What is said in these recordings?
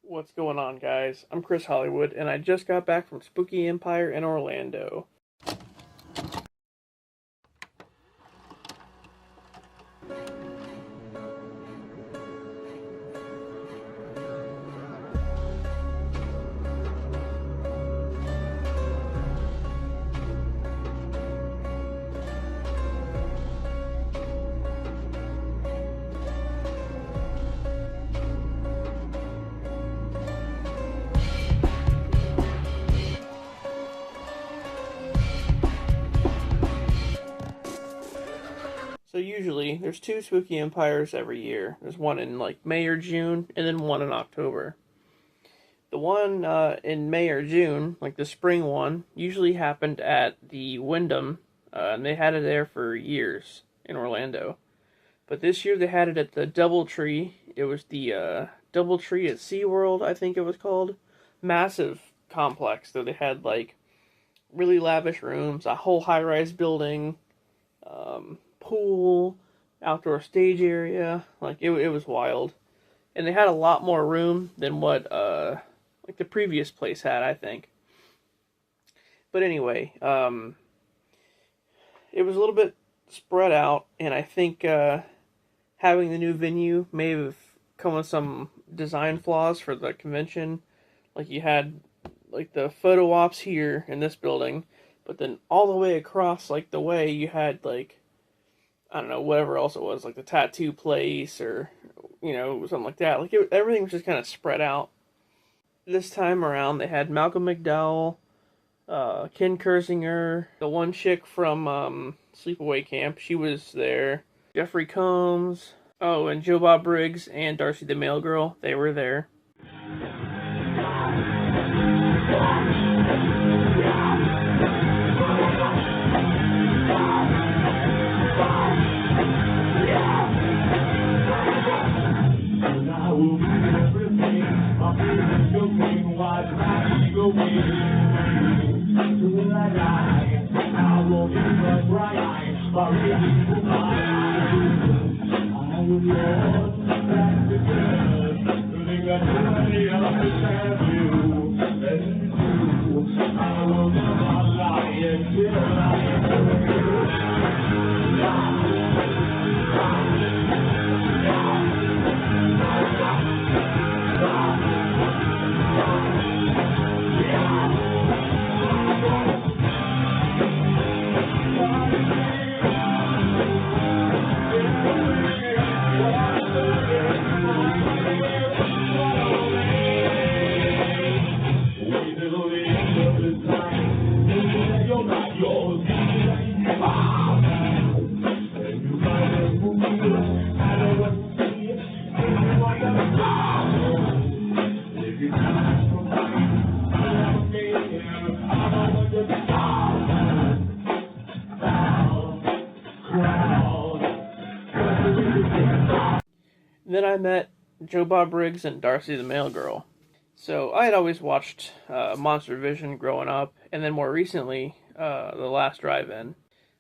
What's going on, guys? I'm Chris Hollywood, and I just got back from Spooky Empire in Orlando. So usually, there's two Spooky Empires every year. There's one in like May or June, and then one in October. The one in May or June, like the spring one, usually happened at the Wyndham, and they had it there for years in Orlando. But this year they had it at the Doubletree. It was the Doubletree at SeaWorld, I think it was called. Massive complex, though they had like really lavish rooms, a whole high-rise building, pool, outdoor stage area. Like it was wild, and they had a lot more room than what like the previous place had, I think. But anyway, it was a little bit spread out, and I think having the new venue may have come with some design flaws for the convention. Like you had like the photo ops here in this building, but then all the way across like the way you had like I don't know whatever else it was, like the tattoo place or something like that. Like everything was just kind of spread out. This time around, they had Malcolm McDowell, Ken Kersinger, the one chick from Sleepaway Camp. She was there. Jeffrey Combs. Oh, and Joe Bob Briggs and Darcy the Mail Girl. They were there. Then I met Joe Bob Briggs and Darcy the Mail Girl. So I had always watched Monster Vision growing up, and then more recently, The Last Drive-In.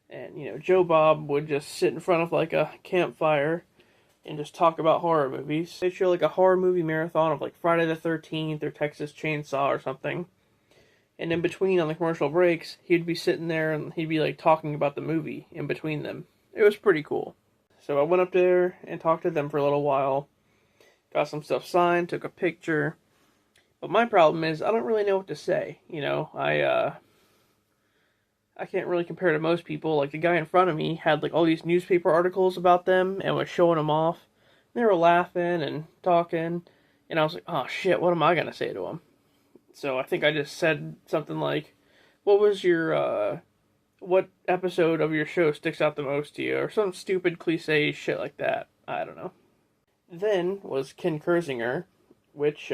And, Joe Bob would just sit in front of like a campfire and just talk about horror movies. They'd show like a horror movie marathon of like Friday the 13th or Texas Chainsaw or something. And in between, on the commercial breaks, he'd be sitting there and he'd be like talking about the movie in between them. It was pretty cool. So I went up there and talked to them for a little while. Got some stuff signed, took a picture. But my problem is I don't really know what to say. I can't really compare to most people. Like the guy in front of me had like all these newspaper articles about them and was showing them off. And they were laughing and talking. And I was like, oh shit, what am I going to say to them? So I think I just said something like, what was your, what episode of your show sticks out the most to you? Or some stupid cliche shit like that. I don't know. Then was Ken Kersinger, which,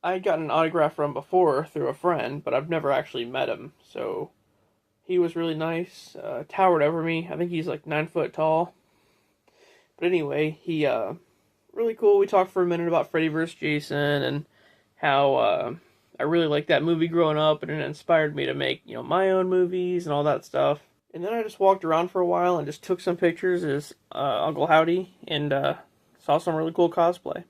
I'd gotten an autograph from before through a friend, but I've never actually met him. So he was really nice, towered over me. I think he's like 9 foot tall. But anyway, he, really cool. We talked for a minute about Freddy vs. Jason and how, I really liked that movie growing up, and it inspired me to make, my own movies and all that stuff. And then I just walked around for a while and just took some pictures as Uncle Howdy and saw some really cool cosplay.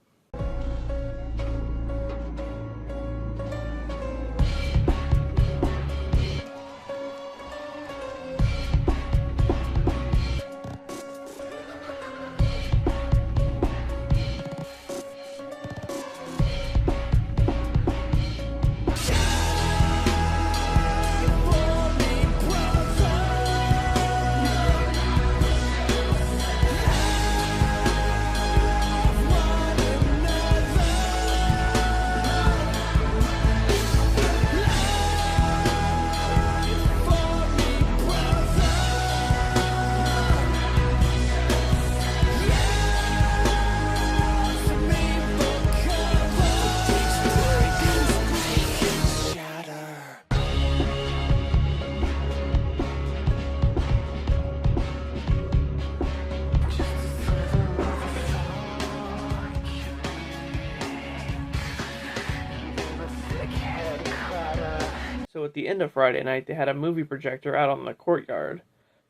at the end of Friday night, they had a movie projector out on the courtyard,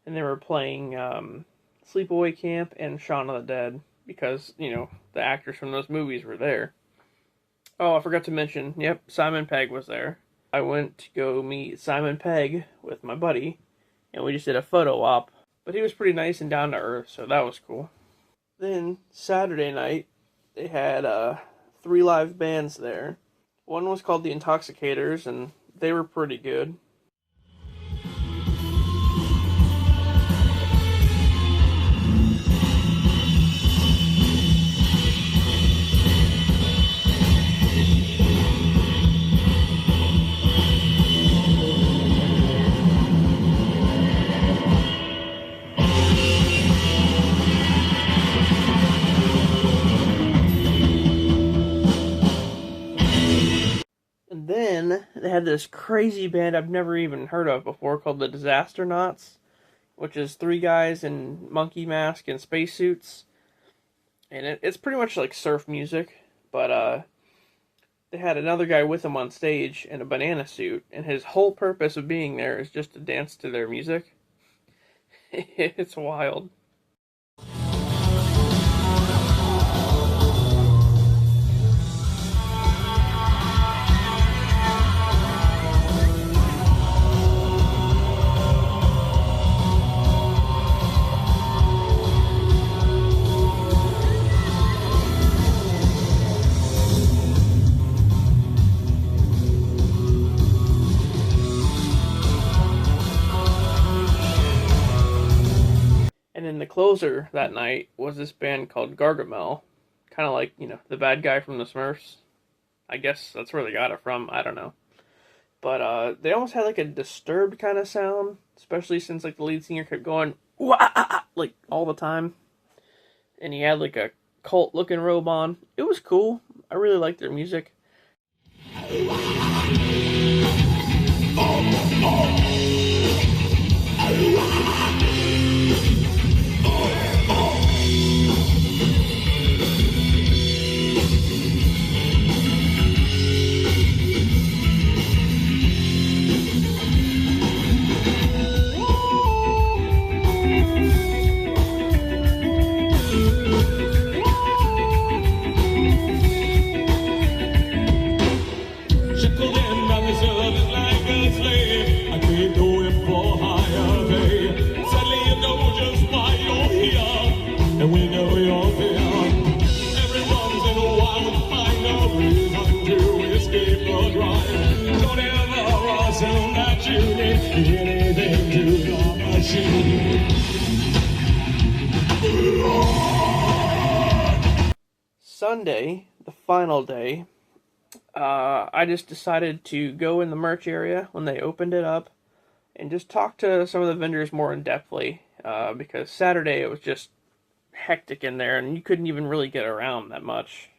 and they were playing Sleepaway Camp and Shaun of the Dead because, the actors from those movies were there. Oh, I forgot to mention, yep, Simon Pegg was there. I went to go meet Simon Pegg with my buddy, and we just did a photo op. But he was pretty nice and down to earth, so that was cool. Then, Saturday night, they had 3 live bands there. One was called The Intoxicators, and they were pretty good. Then they had this crazy band I've never even heard of before called the Disastronauts, which is 3 guys in monkey mask and spacesuits. And it's pretty much like surf music, but they had another guy with them on stage in a banana suit, and his whole purpose of being there is just to dance to their music. It's wild. And then the closer that night was this band called Gargamel. Kind of like, the bad guy from the Smurfs. I guess that's where they got it from. I don't know. But they almost had like a Disturbed kind of sound. Especially since like the lead singer kept going, wah, like all the time. And he had like a cult looking robe on. It was cool. I really liked their music. Sunday, the final day, I just decided to go in the merch area when they opened it up and just talk to some of the vendors more in-depthly, because Saturday it was just hectic in there and you couldn't even really get around that much.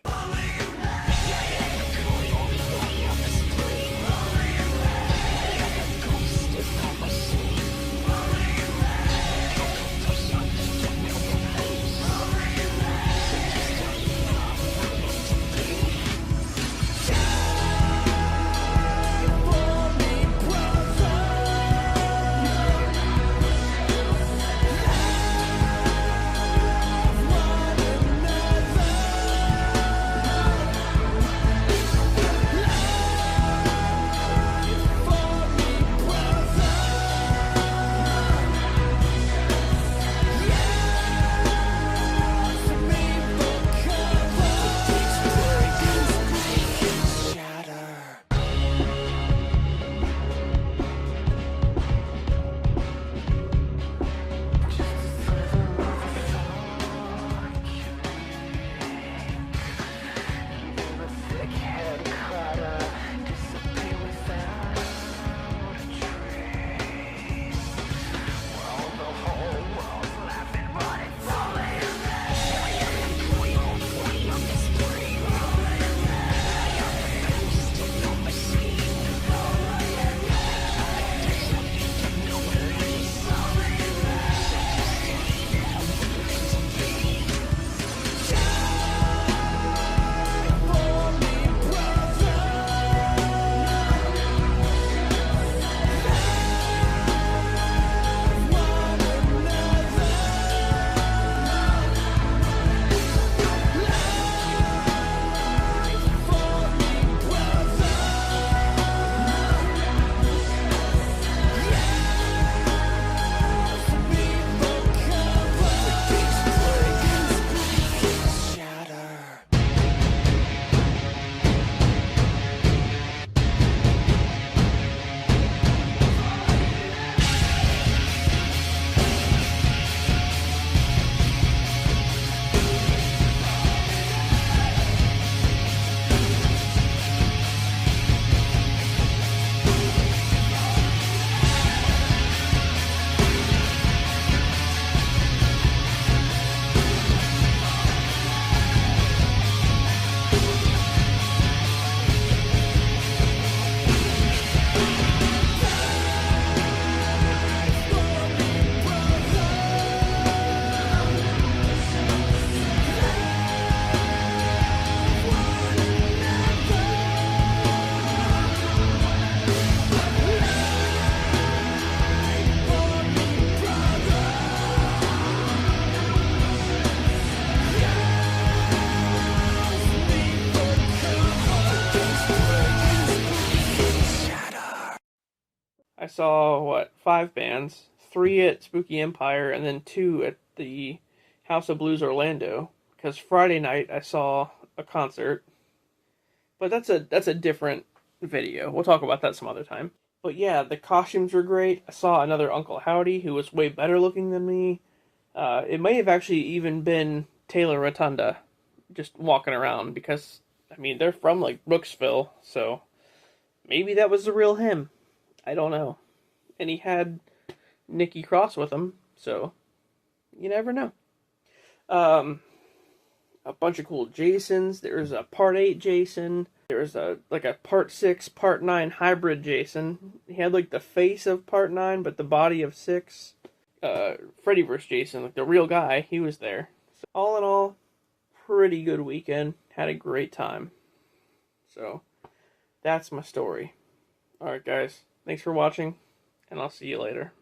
saw, what, 5 bands. 3 at Spooky Empire, and then 2 at the House of Blues Orlando. Because Friday night I saw a concert. But that's a different video. We'll talk about that some other time. But yeah, the costumes were great. I saw another Uncle Howdy who was way better looking than me. It may have actually even been Taylor Rotunda just walking around because, I mean, they're from like Brooksville, so maybe that was the real him. I don't know. And he had Nikki Cross with him, so you never know. A bunch of cool Jasons. There's a Part 8 Jason. There's a Part 6, Part 9 hybrid Jason. He had like the face of Part 9, but the body of 6. Freddy vs. Jason, like the real guy, he was there. So all in all, pretty good weekend. Had a great time. So, that's my story. Alright guys, thanks for watching, and I'll see you later.